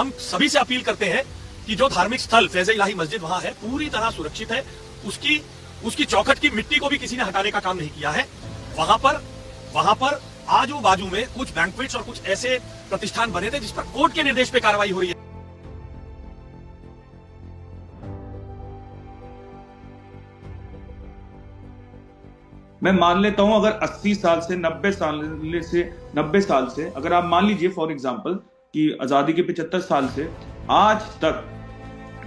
हम सभी से अपील करते हैं कि जो धार्मिक स्थल फैज़ इलाही मस्जिद वहां है पूरी तरह सुरक्षित है। उसकी चौखट की मिट्टी को भी किसी ने हटाने का काम नहीं किया है। वहां पर आजू बाजू में कुछ बैंक्वेट्स और कुछ ऐसे प्रतिष्ठान बने थे जिस पर कोर्ट के निर्देश पे कार्रवाई हो रही है। मैं मान लेता हूं अगर 80 साल से 90 साल से अगर आप मान लीजिए फॉर एग्जांपल कि आजादी के 75 साल से आज तक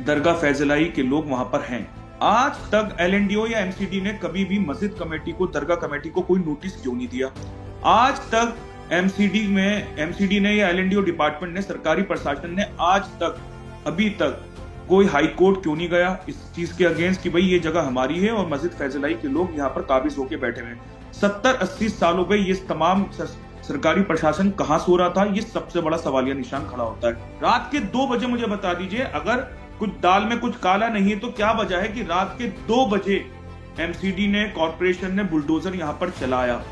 दरगाह फैजलाई के लोग वहां पर हैं, आज तक एलएनडीओ या एमसीडी ने कभी भी मस्जिद कमेटी को, दरगाह कमेटी को कोई नोटिस क्यों नहीं दिया? आज तक एमसीडी ने या एलएनडीओ डिपार्टमेंट ने, सरकारी प्रशासन ने आज तक अभी तक कोई हाई कोर्ट क्यों नहीं गया इस चीज के अगेंस्ट कि भाई ये जगह हमारी है और मस्जिद फैजलाई के लोग यहाँ पर काबिज होके बैठे हुए हैं? 70-80 सालों में ये तमाम सरकारी प्रशासन कहां सो रहा था? ये सबसे बड़ा सवालिया निशान खड़ा होता है। रात के 2 बजे मुझे बता दीजिए, अगर कुछ दाल में कुछ काला नहीं है तो क्या वजह है कि रात के 2 बजे एमसीडी ने, कॉर्पोरेशन ने बुलडोजर यहाँ पर चलाया?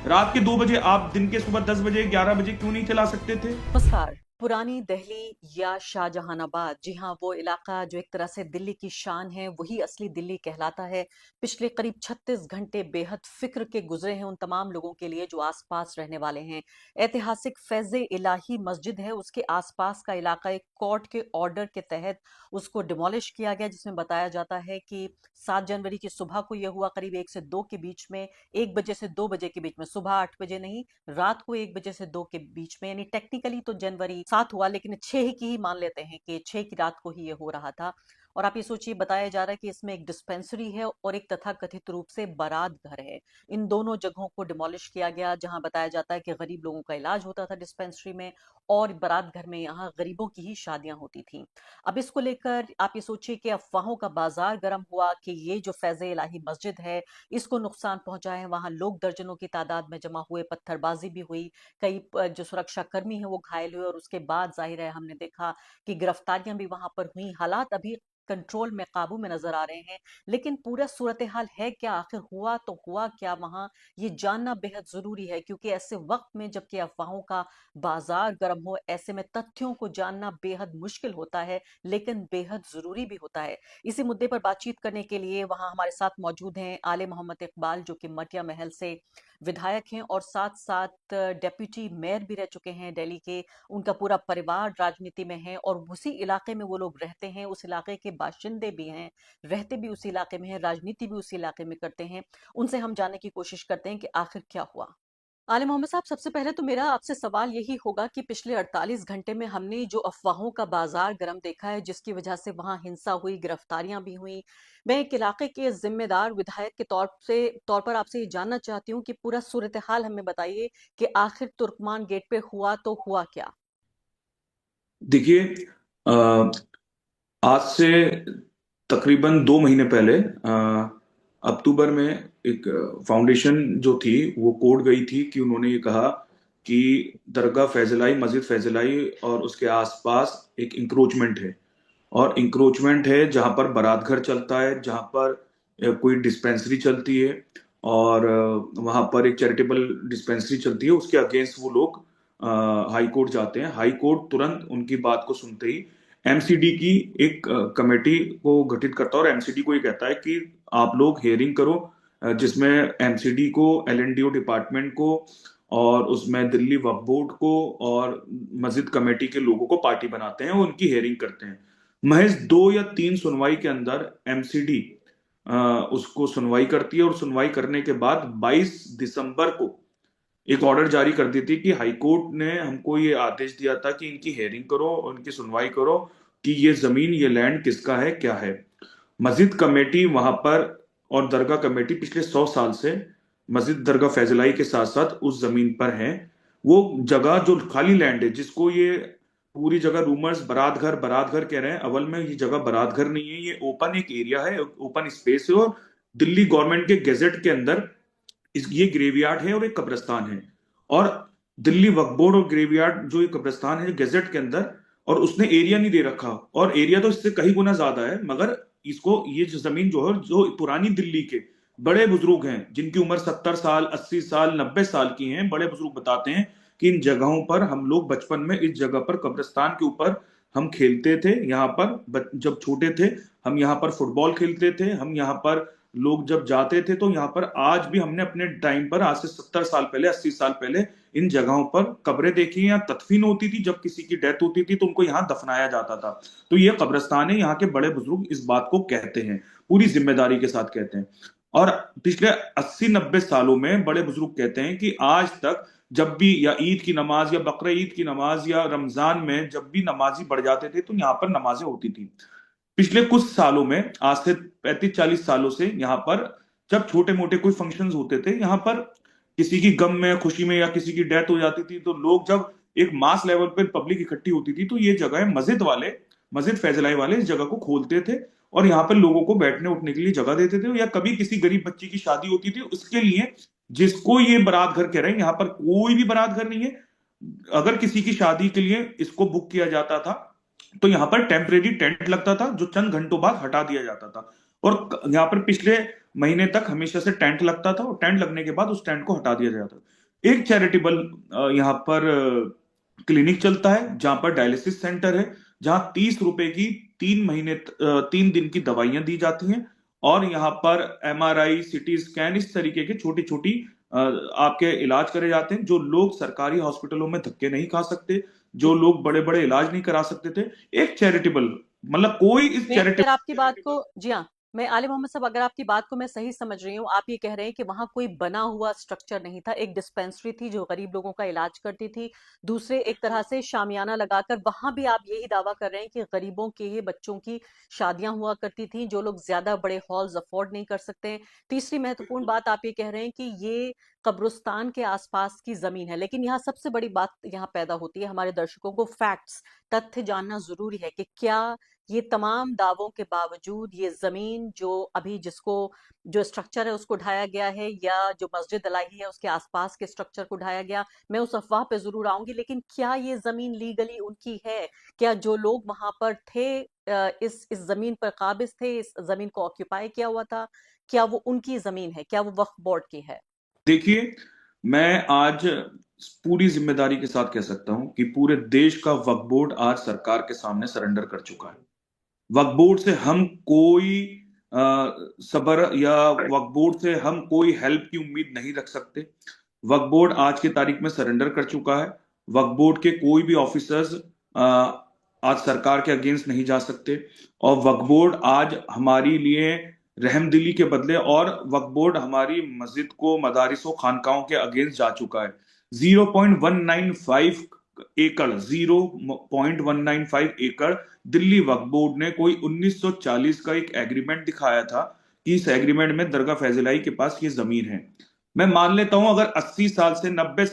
रात के 2 बजे आप दिन के सुबह 10 बजे 11 बजे क्यों नहीं चला सकते थे? नमस्कार। पुरानी दिल्ली या शाहजहानाबाद, जी हाँ, वो इलाका जो एक तरह से दिल्ली की शान है, वही असली दिल्ली कहलाता है। पिछले करीब 36 घंटे बेहद फिक्र के गुजरे हैं उन तमाम लोगों के लिए जो आसपास रहने वाले हैं। ऐतिहासिक फैज़े इलाही मस्जिद है, उसके आसपास का इलाका एक कोर्ट के ऑर्डर के तहत उसको डिमोलिश किया गया, जिसमें बताया जाता है कि 7 जनवरी की सुबह को यह हुआ, करीब 1 से 2 के बीच में, 1 बजे से 2 बजे के बीच में, सुबह 8 बजे नहीं, रात को 1 बजे से 2 के बीच में। यानी टेक्निकली तो जनवरी 7 हुआ, लेकिन 6 की ही मान लेते हैं कि 6 की रात को ही ये हो रहा था। और आप ये सोचिए, बताया जा रहा है कि इसमें एक डिस्पेंसरी है और एक तथाकथित रूप से बारात घर है। इन दोनों जगहों को डिमोलिश किया गया, जहां बताया जाता है कि गरीब लोगों का इलाज होता था डिस्पेंसरी में, और बारात घर में यहाँ गरीबों की ही शादियां होती थी। अब इसको लेकर आप ये सोचिए कि अफवाहों का बाजार गर्म हुआ कि ये जो फैज़े इलाही मस्जिद है इसको नुकसान पहुंचा है। वहां लोग दर्जनों की तादाद में जमा हुए, पत्थरबाजी भी हुई, कई जो सुरक्षा कर्मी हैं वो घायल हुए, और उसके बाद जाहिर है हमने देखा कि गिरफ्तारियां भी वहां पर हुई। हालात अभी कंट्रोल में, काबू में नजर आ रहे हैं, लेकिन पूरा सूरत हाल है क्या, आखिर हुआ तो हुआ क्या वहां, ये जानना बेहद जरूरी है। क्योंकि ऐसे वक्त में जबकि अफवाहों का बाजार गर्म हो, ऐसे में तथ्यों को जानना बेहद मुश्किल होता है, लेकिन बेहद जरूरी भी होता है। इसी मुद्दे पर बातचीत करने के लिए वहां हमारे साथ मौजूद हैं आले मोहम्मद इकबाल, जो कि मटिया महल से विधायक हैं और साथ साथ डेप्यूटी मेयर भी रह चुके हैं दिल्ली के। उनका पूरा परिवार राजनीति में है और उसी इलाके में वो लोग रहते हैं, उस इलाके के बाशिंदे भी हैं, रहते भी उसी इलाके में हैं, राजनीति भी उसी इलाके में करते हैं। उनसे हम जानने की कोशिश करते हैं कि आखिर क्या हुआ। आले मोहम्मद साहब, सबसे पहले तो मेरा आपसे सवाल यही होगा कि पिछले 48 घंटे में हमने जो अफवाहों का बाजार गर्म देखा है, जिसकी वजह से वहां हिंसा हुई, गिरफ्तारियां भी हुई, मैं एक इलाके के जिम्मेदार विधायक के तौर पर आपसे ये जानना चाहती हूँ कि पूरा सूरत हाल हमें बताइए कि आखिर तुर्कमान गेट पे हुआ तो हुआ क्या। देखिए, आज से तकरीबन 2 महीने पहले अक्टूबर में एक फाउंडेशन जो थी वो कोर्ट गई थी कि उन्होंने ये कहा कि दरगाह फैजलाई, मस्जिद फैजलाई और उसके आसपास एक इंक्रोचमेंट है, और इंक्रोचमेंट है जहां पर बारात घर चलता है, जहां पर कोई डिस्पेंसरी चलती है, और वहां पर एक चैरिटेबल डिस्पेंसरी चलती है। उसके अगेंस्ट वो लोग हाई कोर्ट जाते हैं। हाई कोर्ट तुरंत उनकी बात को सुनते ही एमसीडी की एक कमेटी को गठित करता है, और एमसीडी को ये कहता है कि आप लोग हियरिंग करो, जिसमें एमसीडी को, एलएनडीओ डिपार्टमेंट को, और उसमें दिल्ली वक्फ बोर्ड को और मस्जिद कमेटी के लोगों को पार्टी बनाते हैं और उनकी हियरिंग करते हैं। महज 2 या 3 सुनवाई के अंदर एमसीडी उसको सुनवाई करती है, और सुनवाई करने के बाद 22 दिसंबर को एक ऑर्डर जारी कर दी थी कि हाईकोर्ट ने हमको ये आदेश दिया था कि इनकी हेयरिंग करो, उनकी सुनवाई करो कि ये जमीन, ये लैंड किसका है, क्या है। मस्जिद कमेटी वहां पर और दरगाह कमेटी पिछले 100 साल से मस्जिद दरगाह फैजलाई के साथ साथ उस जमीन पर है। वो जगह जो खाली लैंड है, जिसको ये पूरी जगह रूमर्स बारात घर कह रहे हैं, अवल में ये जगह बारात घर नहीं है, ये ओपन एक एरिया है, ओपन स्पेस है, और दिल्ली गवर्नमेंट के गेजेट के अंदर ये ग्रेवयार्ड है और एक कब्रिस्तान है। और दिल्ली वक्फ बोर्ड और ग्रेवयार्ड जो ये कब्रिस्तान है गेजेट के अंदर, और उसने एरिया नहीं दे रखा, और एरिया तो इससे कहीं गुना ज्यादा है, मगर इसको, ये जो जमीन जो है, जो पुरानी दिल्ली के बड़े बुजुर्ग हैं जिनकी उम्र 70 साल, 80 साल, 90 साल की हैं, बड़े बुजुर्ग बताते हैं कि इन जगहों पर हम लोग बचपन में इस जगह पर कब्रिस्तान के ऊपर हम खेलते थे यहाँ पर, जब छोटे थे हम यहाँ पर फुटबॉल खेलते थे, हम यहाँ पर लोग जब जाते थे तो यहाँ पर आज भी हमने अपने टाइम पर, आज से 70 साल पहले, 80 साल पहले इन जगहों पर कब्रें देखी हैं। तदफीन होती थी, जब किसी की डेथ होती थी तो उनको यहाँ दफनाया जाता था। तो ये कब्रिस्तान है, यहाँ के बड़े बुजुर्ग इस बात को कहते हैं, पूरी जिम्मेदारी के साथ कहते हैं। और पिछले 80-90 सालों में बड़े बुजुर्ग कहते हैं कि आज तक जब भी या ईद की नमाज या बकरा ईद की नमाज या रमजान में जब भी नमाजी बढ़ जाते थे तो यहाँ पर नमाजें होती थी। पिछले कुछ सालों में, आज से 35-40 सालों से यहाँ पर जब छोटे मोटे कोई फंक्शंस होते थे, यहाँ पर किसी की गम में, खुशी में या किसी की डेथ हो जाती थी, तो लोग जब एक मास लेवल पर पब्लिक इकट्ठी होती थी तो ये जगह मस्जिद वाले, मस्जिद फैजलाई वाले इस जगह को खोलते थे और यहाँ पर लोगों को बैठने उठने के लिए जगह देते थे। या कभी किसी गरीब बच्ची की शादी होती थी उसके लिए, जिसको ये बारात घर कह रहे हैं, यहाँ पर कोई भी बारात घर नहीं है, अगर किसी की शादी के लिए इसको बुक किया जाता था तो यहाँ पर टेम्परेरी टेंट लगता था जो चंद घंटों बाद हटा दिया जाता था। और यहाँ पर पिछले महीने तक हमेशा से टेंट लगता था और टेंट लगने के बाद उस टेंट को हटा दिया जाता था। एक चैरिटेबल यहाँ पर क्लिनिक चलता है जहां पर डायलिसिस सेंटर है, जहां 30 रुपए की 3 दिन की दवाइयां दी जाती हैं। और यहाँ पर MRI, सिटी स्कैन, इस तरीके के छोटी छोटी आपके इलाज करे जाते हैं, जो लोग सरकारी हॉस्पिटलों में धक्के नहीं खा सकते, जो लोग बड़े बड़े इलाज नहीं करा सकते थे। एक चैरिटेबल, मतलब कोई इस मैं चैरिटेबल, अगर आपकी बात को जी हाँ, मैं आले मोहम्मद साहब, अगर आपकी बात को मैं सही समझ रही हूँ, आप ये कह रहे हैं कि वहां कोई बना हुआ स्ट्रक्चर नहीं था, एक डिस्पेंसरी थी जो गरीब लोगों का इलाज करती थी। दूसरे एक तरह से शामियाना लगाकर वहां भी आप यही दावा कर रहे हैं कि गरीबों के ही बच्चों की शादियां हुआ करती थी, जो लोग ज्यादा बड़े हॉल्स अफोर्ड नहीं कर सकते। तीसरी महत्वपूर्ण बात आप ये कह रहे हैं कि ये कब्रिस्तान के आसपास की जमीन है। लेकिन यहाँ सबसे बड़ी बात यहाँ पैदा होती है, हमारे दर्शकों को फैक्ट्स, तथ्य जानना जरूरी है कि क्या ये तमाम दावों के बावजूद ये जमीन जो अभी जिसको जो स्ट्रक्चर है उसको ढाया गया है, या जो मस्जिद इलाही है उसके आसपास के स्ट्रक्चर को ढाया गया, मैं उस अफवाह पे जरूर आऊंगी, लेकिन क्या ये जमीन लीगली उनकी है? क्या जो लोग वहां पर थे, इस जमीन पर काबिज थे, इस जमीन को ऑक्यूपाई किया हुआ था, क्या वो उनकी जमीन है? क्या वो वक्फ बोर्ड की है? देखिए, मैं आज पूरी जिम्मेदारी के साथ कह सकता हूं कि पूरे देश का वक्फ बोर्ड आज सरकार के सामने सरेंडर कर चुका है। वक्फ बोर्ड से हम कोई सबर, या वक्फ बोर्ड से हम कोई हेल्प की उम्मीद नहीं रख सकते। वक्फ बोर्ड आज की तारीख में सरेंडर कर चुका है। वक्फ बोर्ड के कोई भी ऑफिसर्स आज सरकार के अगेंस्ट नहीं जा सकते। और वक्फ बोर्ड आज हमारी लिए रहमदिली के बदले, और वक्फ बोर्ड हमारी मस्जिद को, मदारिसों, खानकाहों के अगेंस्ट जा चुका है। 0.195 एकड़ 0.195 एकड़ दिल्ली वक्फ बोर्ड ने कोई 1940 का एक एग्रीमेंट दिखाया था कि इस एग्रीमेंट में दरगाह फैजलाई के पास ये जमीन है। मैं मान लेता हूं अगर 80 साल से 90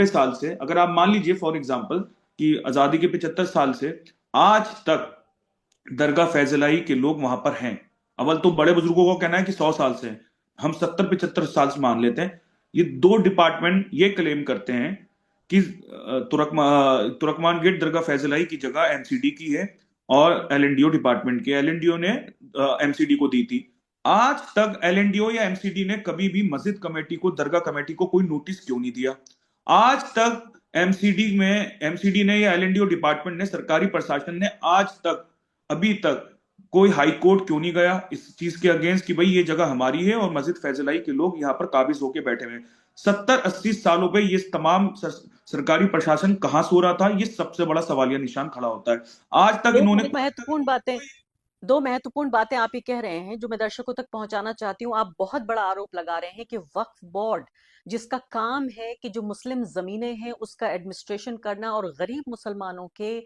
साल से अगर आप मान लीजिए फॉर एग्जांपल कि आजादी के 75 साल से आज तक दरगाह फैजलाई के लोग वहां पर हैं। अव्वल तो बड़े बुजुर्गों को कहना है कि 100 साल से हैं, हम 70-75 साल से मान लेते हैं। ये दो डिपार्टमेंट ये क्लेम करते हैं कि तुर्कमान गेट दरगाह फैजलाई की जगह MCD की है और LNDO डिपार्टमेंट की, LNDO ने MCD को दी थी। आज तक LNDO या MCD ने कभी भी मस्जिद कमेटी को, दरगाह कमेटी को कोई नोटिस क्यों नहीं दिया? आज तक MCD ने या LNDO डिपार्टमेंट ने, सरकारी प्रशासन ने आज तक, अभी तक कोई हाई कोर्ट क्यों नहीं गया इस चीज के अगेंस्ट कि भाई ये जगह हमारी है और मस्जिद फैजलाई के लोग यहाँ पर काबिज होके बैठे हुए हैं? 70-80 सालों पे ये तमाम सरकारी प्रशासन कहां सो रहा था? ये सबसे बड़ा सवालिया निशान खड़ा होता है। आज तक दो इन्होंने महत्वपूर्ण बातें दो महत्वपूर्ण बातें आप ये कह रहे हैं जो मैं दर्शकों तक पहुंचाना चाहती हूँ। आप बहुत बड़ा आरोप लगा रहे हैं कि वक्फ बोर्ड, जिसका काम है कि जो मुस्लिम जमीनें हैं उसका एडमिनिस्ट्रेशन करना और गरीब मुसलमानों के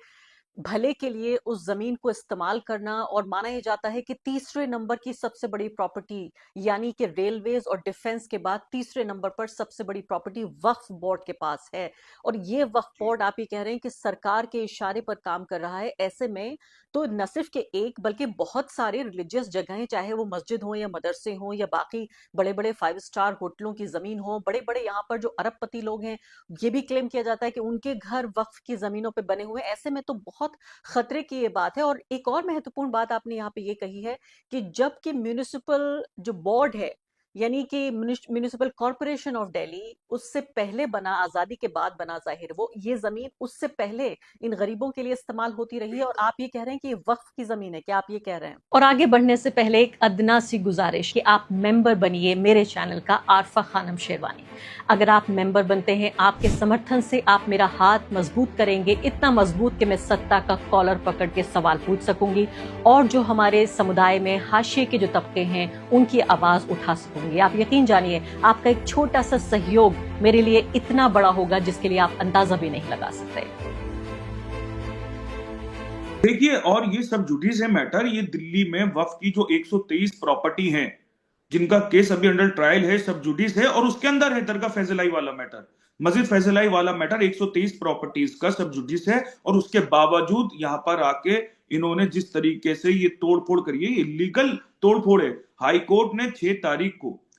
भले के लिए उस जमीन को इस्तेमाल करना, और माना यह जाता है कि तीसरे नंबर की सबसे बड़ी प्रॉपर्टी, यानी कि रेलवेज और डिफेंस के बाद तीसरे नंबर पर सबसे बड़ी प्रॉपर्टी वक्फ बोर्ड के पास है। और ये वक्फ बोर्ड, आप ये कह रहे हैं कि सरकार के इशारे पर काम कर रहा है। ऐसे में तो न सिर्फ के एक बल्कि बहुत सारे रिलीजियस जगहें, चाहे वो मस्जिद हो या मदरसे हो या बाकी बड़े बड़े 5 स्टार होटलों की जमीन हो, बड़े बड़े यहाँ पर जो अरबपति लोग हैं, ये भी क्लेम किया जाता है कि उनके घर वक्फ की जमीनों पे बने हुए हैं। ऐसे में तो बहुत खतरे की ये बात है। और एक और महत्वपूर्ण बात आपने यहाँ पे ये कही है कि जबकि म्यूनिसिपल जो बोर्ड है, यानी कि म्युनिसिपल कॉरपोरेशन ऑफ दिल्ली उससे पहले बना, आजादी के बाद बना, जाहिर वो ये जमीन उससे पहले इन गरीबों के लिए इस्तेमाल होती रही है, और आप ये कह रहे हैं कि ये वक्फ की जमीन है, क्या आप ये कह रहे हैं? और आगे बढ़ने से पहले एक अदना सी गुजारिश कि आप मेंबर बनिए मेरे चैनल का आरफा खानम शेरवानी। अगर आप मेंबर बनते हैं, आपके समर्थन से आप मेरा हाथ मजबूत करेंगे, इतना मजबूत कि मैं सत्ता का कॉलर पकड़ के सवाल पूछ सकूंगी, और जो हमारे समुदाय में हाशिए के जो तबके हैं उनकी आवाज उठा सकूंगी। आप यकीन जानिए, आपका एक छोटा सा सहयोग मेरे लिए इतना बड़ा होगा जिसके लिए आप अंदाजा भी नहीं लगा सकते। देखिए, और ये सब जुडिस है मैटर, ये दिल्ली में वक्फ की जो 123 प्रॉपर्टी हैं जिनका केस अभी अंडर ट्रायल है, सब जुडिस है, और उसके अंदर है दरगाह फैजलाई वाला मैटर, मस्जिद फैजलाई वाला मैटर। 123 प्रॉपर्टीज का सब जुडिस है, और उसके बावजूद यहां पर आके इन्होंने जिस तरीके से ये तोड़फोड़ करी है, ये इलीगल तोड़फोड़ है। हाई कोर्ट ने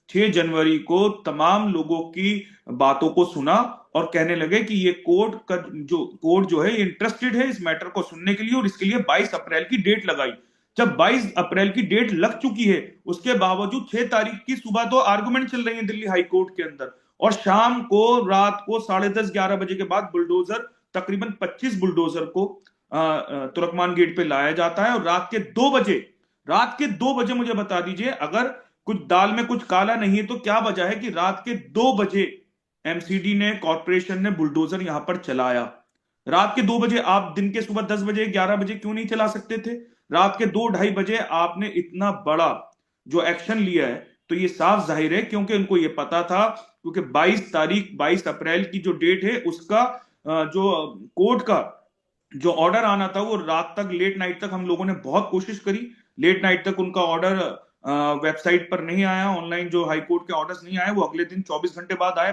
6 जनवरी को तमाम लोगों की बातों को सुना और कहने लगे कि ये कोर्ट जो है इंटरेस्टेड है इस मैटर को सुनने के लिए, और इसके लिए 22 अप्रैल की डेट लगाई। जब 22 अप्रैल की डेट लग चुकी है, उसके बावजूद 6 तारीख की सुबह तो आर्गुमेंट चल रही है दिल्ली हाई कोर्ट के अंदर, और शाम को रात को 10:30-11 बजे के बाद बुलडोजर, तकरीबन 25 बुलडोजर को तुर्कमान गेट पे लाया जाता है, और रात के 2 बजे मुझे बता दीजिए, अगर कुछ दाल में कुछ काला नहीं है तो क्या वजह है कि रात के 2 बजे एमसीडी ने, कॉर्पोरेशन ने बुलडोजर यहां पर चलाया। रात के 2 बजे आप दिन के सुबह 10 बजे 11 बजे क्यों नहीं चला सकते थे? रात के 2-2:30 बजे आपने इतना बड़ा जो एक्शन लिया है, तो ये साफ जाहिर है क्योंकि उनको ये पता था, क्योंकि 22 अप्रैल की जो डेट है उसका जो कोर्ट का जो ऑर्डर आना था वो रात तक, लेट नाइट तक हम लोगों ने बहुत कोशिश करी, लेट नाइट तक उनका ऑर्डर वेबसाइट पर नहीं आया, ऑनलाइन जो हाई कोर्ट के ऑर्डर्स नहीं आए, वो अगले दिन 24 घंटे बाद आए,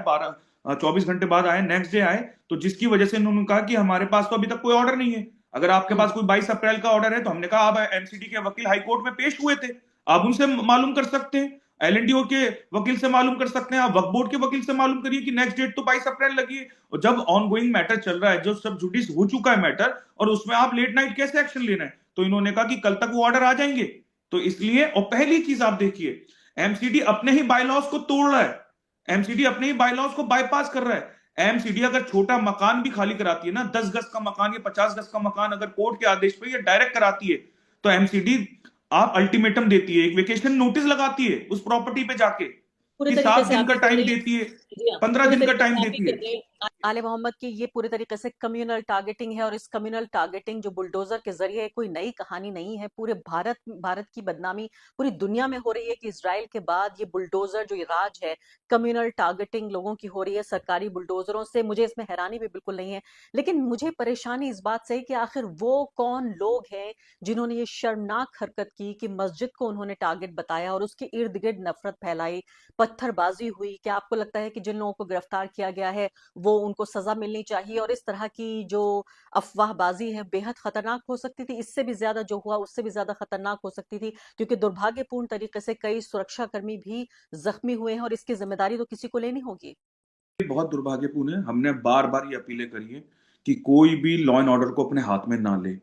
24 घंटे बाद आए, नेक्स्ट डे आए। तो जिसकी वजह से इन्होंने कहा कि हमारे पास तो अभी तक कोई ऑर्डर नहीं है, अगर आपके पास कोई 22 अप्रैल का ऑर्डर है तो हमने कहा आप एमसीडी के वकील हाई कोर्ट में पेश हुए थे, आप उनसे मालूम कर सकते हैं, एलएनडीओ के वकील से मालूम कर सकते हैं, आप वक्फ बोर्ड के वकील से मालूम करिए कि नेक्स्ट डेट तो 22 अप्रैल लगी है। और जब ऑनगोइंग मैटर चल रहा है, जो सब जुडिस हो चुका है मैटर, और उसमें आप लेट नाइट कैसे एक्शन लेना है? तो इन्होंने कहा कि कल तक वो ऑर्डर आ जाएंगे। तो इसलिए, और पहली चीज आप देखिए, एमसीडी अपने ही बायलॉज को तोड़ रहा है, एमसीडी अपने ही बायलॉज को बाईपास कर रहा है। एमसीडी अगर छोटा मकान भी खाली कराती है ना, 10 गज का मकान या 50 गज का मकान अगर कोर्ट के आदेश पर या डायरेक्ट कराती है, तो एमसीडी आप अल्टीमेटम देती है, एक वेकेशन नोटिस लगाती है उस प्रॉपर्टी पे जाके, पूरे कि तरीके 7 से दिन आप का ये टाइम कह रहे देती है, जी हाँ, 15 पूरे दिन का तरीके टाइम से आप देती ये है। कह रहे हैं आले मोहम्मद की ये पूरे तरीके से कम्युनल टारगेटिंग है, और इस कम्युनल टारगेटिंग जो बुलडोजर के जरिए कोई नई कहानी नहीं है, पूरे भारत की बदनामी पूरी दुनिया में हो रही है कि इजराइल के बाद ये बुलडोजर जो ये राज है, कम्युनल टारगेटिंग लोगों की हो रही है सरकारी बुलडोजरों से। मुझे इसमें हैरानी भी बिल्कुल नहीं है, लेकिन मुझे परेशानी इस बात से है कि आखिर वो कौन लोग हैं जिन्होंने ये शर्मनाक हरकत की कि मस्जिद को उन्होंने टारगेट बताया और उसके इर्द गिर्द नफरत फैलाई, पत्थरबाजी हुई। क्या आपको लगता है कि जिन लोगों को गिरफ्तार किया गया है वो उनको सजा मिलनी चाहिए, और इस तरह की जो अफवाहबाजी है बेहद खतरनाक हो सकती थी, इससे भी ज्यादा जो हुआ उससे भी ज्यादा खतरनाक हो सकती थी, क्योंकि दुर्भाग्यपूर्ण तरीके से कई सुरक्षाकर्मी भी जख्मी हुए हैं, और इसकी जिम्मेदारी तो किसी को लेनी होगी। बहुत दुर्भाग्यपूर्ण है। हमने बार बार ये अपीलें करी है कि कोई भी लॉ एंड ऑर्डर को अपने हाथ में ना ले,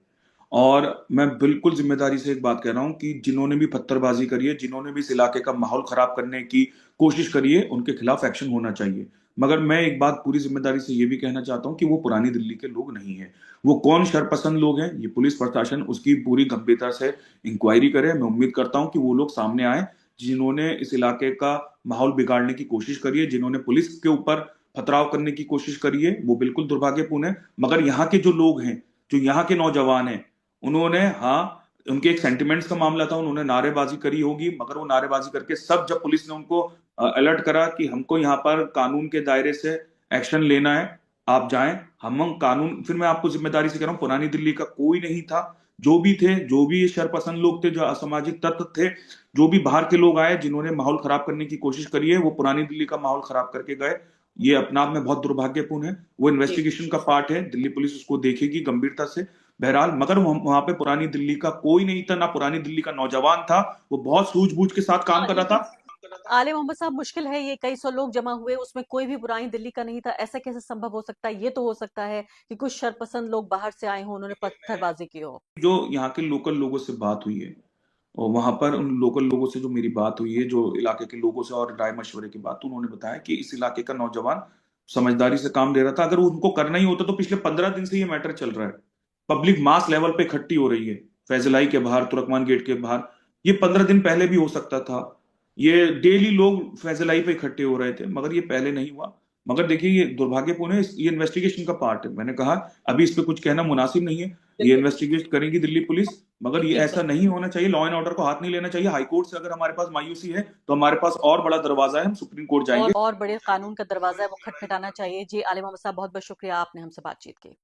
और मैं बिल्कुल जिम्मेदारी से एक बात कह रहा हूं कि जिन्होंने भी पत्थरबाजी करी है, जिन्होंने भी इस इलाके का माहौल खराब करने की कोशिश करी है, उनके खिलाफ एक्शन होना चाहिए। मगर मैं एक बात पूरी जिम्मेदारी से ये भी कहना चाहता हूं कि वो पुरानी दिल्ली के लोग नहीं है। वो कौन शरपसंद लोग हैं, ये पुलिस प्रशासन उसकी पूरी गंभीरता से इंक्वायरी करे। मैं उम्मीद करता हूं कि वो लोग सामने आए जिन्होंने इस इलाके का माहौल बिगाड़ने की कोशिश करी है, जिन्होंने पुलिस के ऊपर पथराव करने की कोशिश करी है। वो बिल्कुल दुर्भाग्यपूर्ण है। मगर यहाँ के जो लोग हैं, जो यहाँ के नौजवान हैं, उन्होंने, हाँ, उनके एक सेंटिमेंट्स का मामला था, उन्होंने नारेबाजी करी होगी, मगर वो नारेबाजी करके सब, जब पुलिस ने उनको अलर्ट करा कि हमको यहाँ पर कानून के दायरे से एक्शन लेना है, आप जाएं, हम कानून, फिर मैं आपको जिम्मेदारी से कह रहा हूं, पुरानी दिल्ली का कोई नहीं था। जो भी थे, जो भी शरपसंद लोग थे, जो असामाजिक तत्व थे, जो भी बाहर के लोग आए जिन्होंने माहौल खराब करने की कोशिश करी है, वो पुरानी दिल्ली का माहौल खराब करके गए। ये अपना आप में बहुत दुर्भाग्यपूर्ण है। वो इन्वेस्टिगेशन का पार्ट है, दिल्ली पुलिस उसको देखेगी गंभीरता से। बहरहाल, मगर वहां पे पुरानी दिल्ली का कोई नहीं था, ना पुरानी दिल्ली का नौजवान था। वो बहुत सूझबूझ के साथ काम कर रहा था। आले मोहम्मद साहब, मुश्किल है, ये कई सौ लोग जमा हुए, उसमें कोई भी पुरानी दिल्ली का नहीं था, ऐसा कैसे संभव हो सकता है? ये तो हो सकता है कि कुछ शरपसंद लोग बाहर से आए हों, उन्होंने पत्थरबाजी की हो। जो यहाँ के लोकल लोगों से बात हुई है, और वहां पर उन लोकल लोगों से जो मेरी बात हुई है, जो इलाके के लोगों से और राय मशवरे की बात, तो उन्होंने बताया कि इस इलाके का नौजवान समझदारी से काम ले रहा था। अगर उनको करना ही होता तो पिछले 15 दिन से ये मैटर चल रहा है, पब्लिक मास लेवल पे इकट्ठी हो रही है फैजलाई के बाहर, तुर्कमान गेट के बाहर। ये 15 दिन पहले भी हो सकता था, ये डेली लोग फैजलाई पे इकट्ठे हो रहे थे, मगर ये पहले नहीं हुआ। मगर देखिए ये दुर्भाग्यपूर्ण है, ये इन्वेस्टिगेशन का पार्ट है। मैंने कहा अभी इस पे कुछ कहना मुनासिब नहीं है, ये इन्वेस्टिगेट करेगी दिल्ली पुलिस, मगर ये ऐसा नहीं होना चाहिए। लॉ एंड ऑर्डर को हाथ नहीं लेना चाहिए। हाईकोर्ट से अगर हमारे पास मायूसी है तो हमारे पास और बड़ा दरवाजा है, हम सुप्रीम कोर्ट जाएंगे। और बड़े कानून का दरवाजा है वो खटखटाना चाहिए। जी आलिम मोहम्मद साहब, बहुत बहुत शुक्रिया, आपने हमसे बातचीत की।